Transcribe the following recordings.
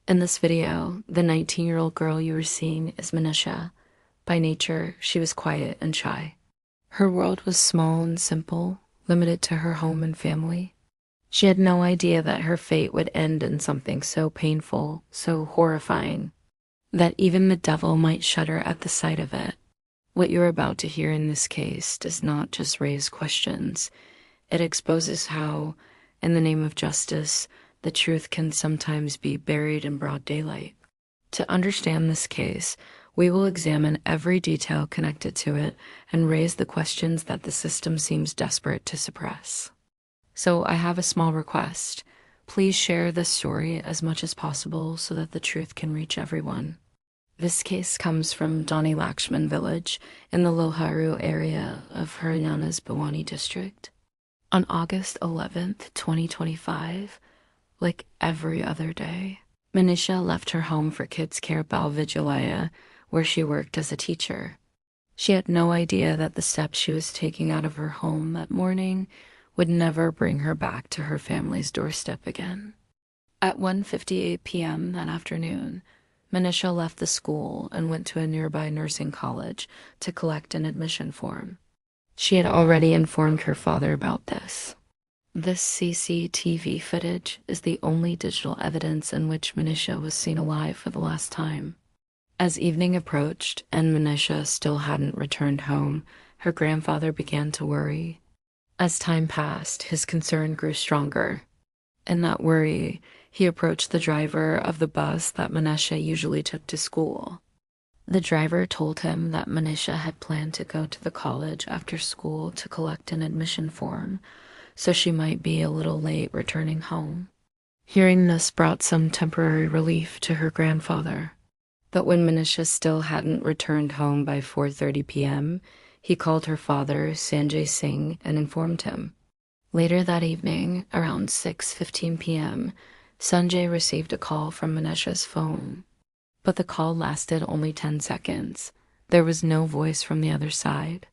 In this video, the 19-year-old girl you are seeing is Manisha. By nature, she was quiet and shy. Her world was small and simple, limited to her home and family. She had no idea that her fate would end in something so painful, so horrifying, that even the devil might shudder at the sight of it. What you're about to hear in this case does not just raise questions. It exposes how, in the name of justice, the truth can sometimes be buried in broad daylight. To understand this case, we will examine every detail connected to it and raise the questions that the system seems desperate to suppress. So I have a small request. Please share this story as much as possible so that the truth can reach everyone. This case comes from Dani Lakshman village in the Loharu area of Haryana's Bhiwani district. On August 11th, 2025, like every other day, Manisha left her home for kids care Vidyalaya, where she worked as a teacher. She had no idea that the steps she was taking out of her home that morning would never bring her back to her family's doorstep again. At 1:58 p.m. that afternoon, Manisha left the school and went to a nearby nursing college to collect an admission form. She had already informed her father about this. This CCTV footage is the only digital evidence in which Manisha was seen alive for the last time. As evening approached and Manisha still hadn't returned home, her grandfather began to worry. As time passed, his concern grew stronger. In that worry, he approached the driver of the bus that Manisha usually took to school. The driver told him that Manisha had planned to go to the college after school to collect an admission form, so she might be a little late returning home. Hearing this brought some temporary relief to her grandfather. But when Manisha still hadn't returned home by 4:30 p.m., he called her father, Sanjay Singh, and informed him. Later that evening, around 6:15 p.m., Sanjay received a call from Manisha's phone. But the call lasted only 10 seconds. There was no voice from the other side.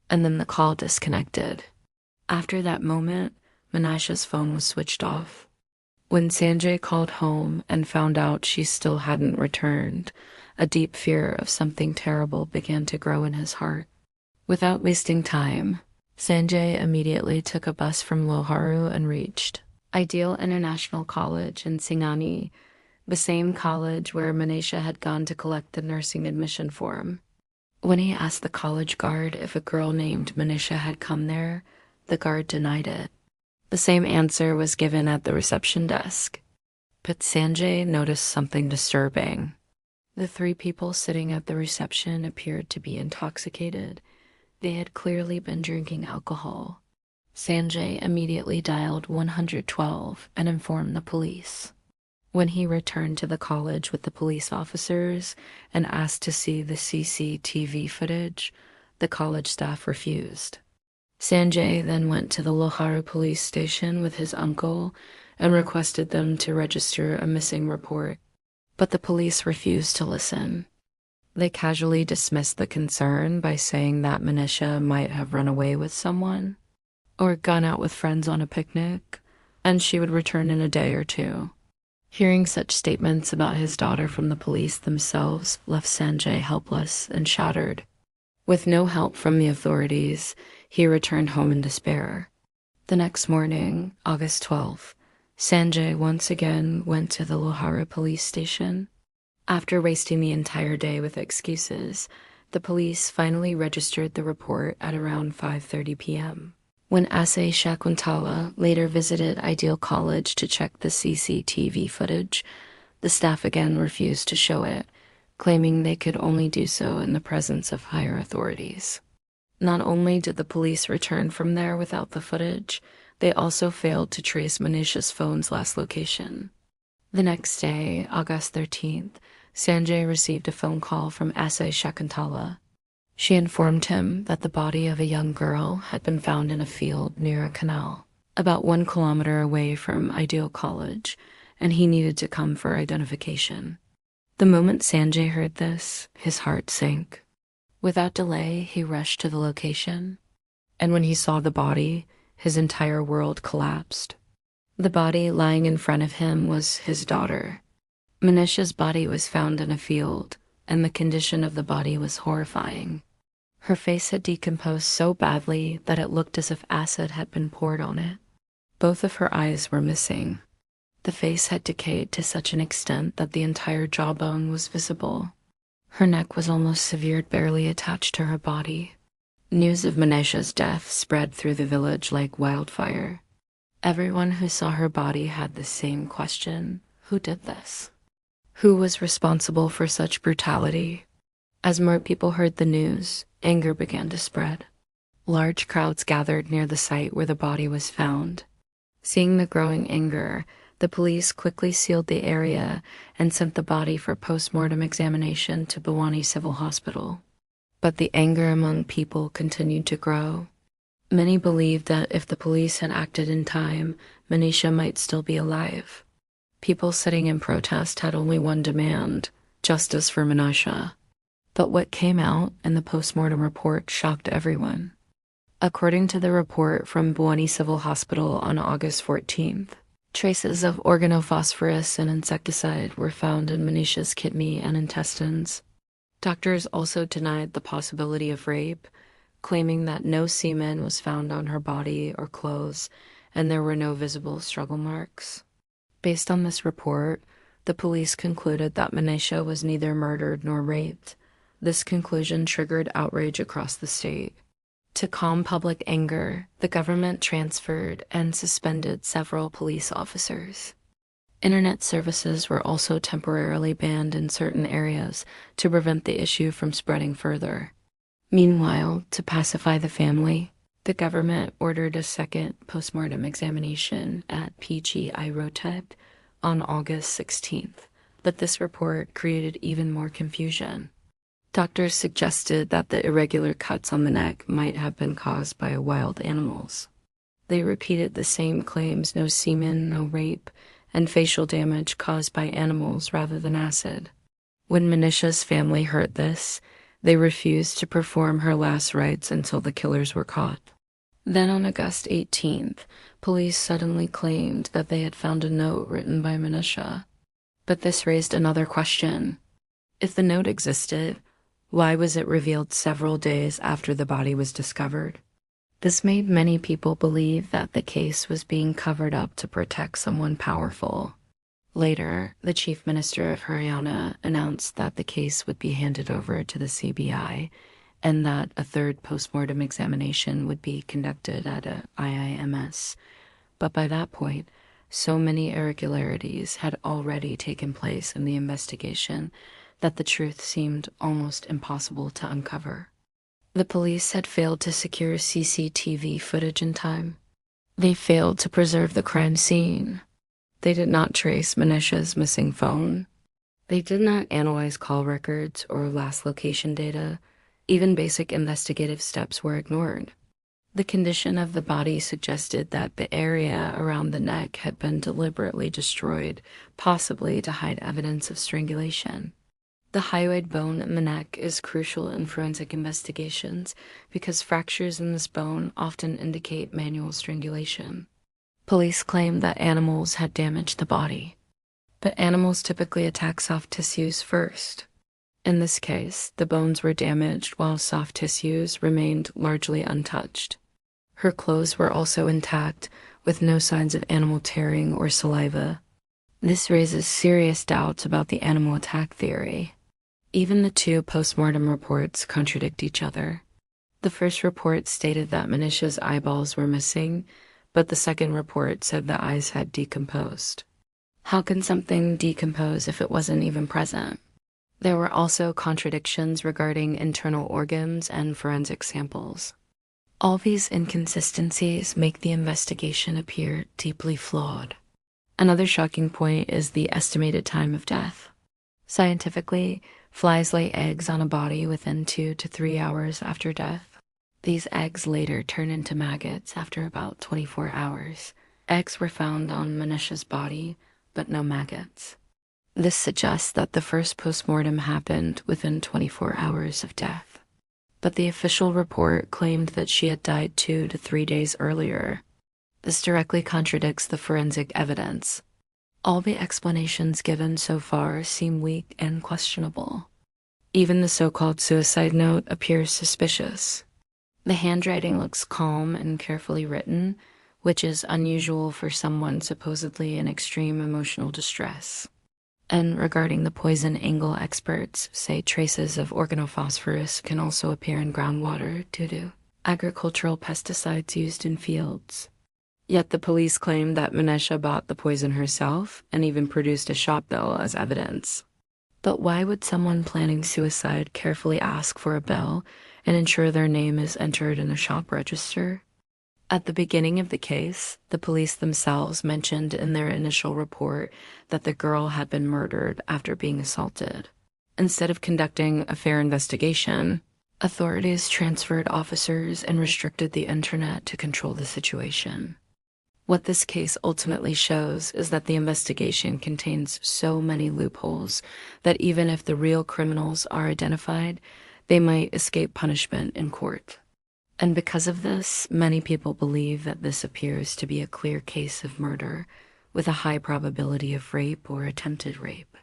And then the call disconnected. After that moment, Manisha's phone was switched off. When Sanjay called home and found out she still hadn't returned, a deep fear of something terrible began to grow in his heart. Without wasting time, Sanjay immediately took a bus from Loharu and reached Ideal International College in Singhani, the same college where Manisha had gone to collect the nursing admission form. When he asked the college guard if a girl named Manisha had come there, the guard denied it. The same answer was given at the reception desk. But Sanjay noticed something disturbing. The three people sitting at the reception appeared to be intoxicated. They had clearly been drinking alcohol. Sanjay immediately dialed 112 and informed the police. When he returned to the college with the police officers and asked to see the CCTV footage, the college staff refused. Sanjay then went to the Loharu police station with his uncle and requested them to register a missing report. But the police refused to listen. They casually dismissed the concern by saying that Manisha might have run away with someone or gone out with friends on a picnic, and she would return in a day or two. Hearing such statements about his daughter from the police themselves left Sanjay helpless and shattered. With no help from the authorities, he returned home in despair. The next morning, August 12th, Sanjay once again went to the Loharu police station. After wasting the entire day with excuses, the police finally registered the report at around 5:30 p.m. When Asay Shakuntala later visited Ideal College to check the CCTV footage, the staff again refused to show it, claiming they could only do so in the presence of higher authorities. Not only did the police return from there without the footage, they also failed to trace Manisha's phone's last location. The next day, August 13th, Sanjay received a phone call from Asay Shakuntala. She informed him that the body of a young girl had been found in a field near a canal, about 1 kilometer away from Ideal College, and he needed to come for identification. The moment Sanjay heard this, his heart sank. Without delay, he rushed to the location, and when he saw the body, his entire world collapsed. The body lying in front of him was his daughter. Manisha's body was found in a field, and the condition of the body was horrifying. Her face had decomposed so badly that it looked as if acid had been poured on it. Both of her eyes were missing. The face had decayed to such an extent that the entire jawbone was visible. Her neck was almost severed, barely attached to her body. News of Manisha's death spread through the village like wildfire. Everyone who saw her body had the same question: who did this? Who was responsible for such brutality? As more people heard the news, anger began to spread. Large crowds gathered near the site where the body was found. Seeing the growing anger, the police quickly sealed the area and sent the body for post-mortem examination to Bhiwani Civil Hospital. But the anger among people continued to grow. Many believed that if the police had acted in time, Manisha might still be alive. People sitting in protest had only one demand: justice for Manisha. But what came out in the post-mortem report shocked everyone. According to the report from Bhiwani Civil Hospital on August 14th, traces of organophosphorus and insecticide were found in Manisha's kidney and intestines. Doctors also denied the possibility of rape, claiming that no semen was found on her body or clothes, and there were no visible struggle marks. Based on this report, the police concluded that Manisha was neither murdered nor raped. This conclusion triggered outrage across the state. To calm public anger, the government transferred and suspended several police officers. Internet services were also temporarily banned in certain areas to prevent the issue from spreading further. Meanwhile, to pacify the family, the government ordered a second postmortem examination at PG Irotep on August 16th, but this report created even more confusion. Doctors suggested that the irregular cuts on the neck might have been caused by wild animals. They repeated the same claims: no semen, no rape, and facial damage caused by animals rather than acid. When Manisha's family heard this, they refused to perform her last rites until the killers were caught. Then on August 18th, police suddenly claimed that they had found a note written by Manisha. But this raised another question. If the note existed, why was it revealed several days after the body was discovered? This made many people believe that the case was being covered up to protect someone powerful. Later, the Chief Minister of Haryana announced that the case would be handed over to the CBI and that a third postmortem examination would be conducted at a IIMS. But by that point, so many irregularities had already taken place in the investigation that the truth seemed almost impossible to uncover. The police had failed to secure CCTV footage in time. They failed to preserve the crime scene. They did not trace Manisha's missing phone. They did not analyze call records or last location data. Even basic investigative steps were ignored. The condition of the body suggested that the area around the neck had been deliberately destroyed, possibly to hide evidence of strangulation. The hyoid bone in the neck is crucial in forensic investigations because fractures in this bone often indicate manual strangulation. Police claimed that animals had damaged the body, but animals typically attack soft tissues first. In this case, the bones were damaged while soft tissues remained largely untouched. Her clothes were also intact, with no signs of animal tearing or saliva. This raises serious doubts about the animal attack theory. Even the two post-mortem reports contradict each other. The first report stated that Manisha's eyeballs were missing, but the second report said the eyes had decomposed. How can something decompose if it wasn't even present? There were also contradictions regarding internal organs and forensic samples. All these inconsistencies make the investigation appear deeply flawed. Another shocking point is the estimated time of death. Scientifically, flies lay eggs on a body within 2 to 3 hours after death. These eggs later turn into maggots after about 24 hours. Eggs were found on Manisha's body, but no maggots. This suggests that the first postmortem happened within 24 hours of death. But the official report claimed that she had died 2 to 3 days earlier. This directly contradicts the forensic evidence. All the explanations given so far seem weak and questionable. Even the so-called suicide note appears suspicious. The handwriting looks calm and carefully written, which is unusual for someone supposedly in extreme emotional distress. And regarding the poison angle, experts say traces of organophosphorus can also appear in groundwater due to agricultural pesticides used in fields. Yet the police claim that Manisha bought the poison herself and even produced a shop bill as evidence. But why would someone planning suicide carefully ask for a bill and ensure their name is entered in a shop register? At the beginning of the case, the police themselves mentioned in their initial report that the girl had been murdered after being assaulted. Instead of conducting a fair investigation, authorities transferred officers and restricted the internet to control the situation. What this case ultimately shows is that the investigation contains so many loopholes that even if the real criminals are identified, they might escape punishment in court. And because of this, many people believe that this appears to be a clear case of murder with a high probability of rape or attempted rape.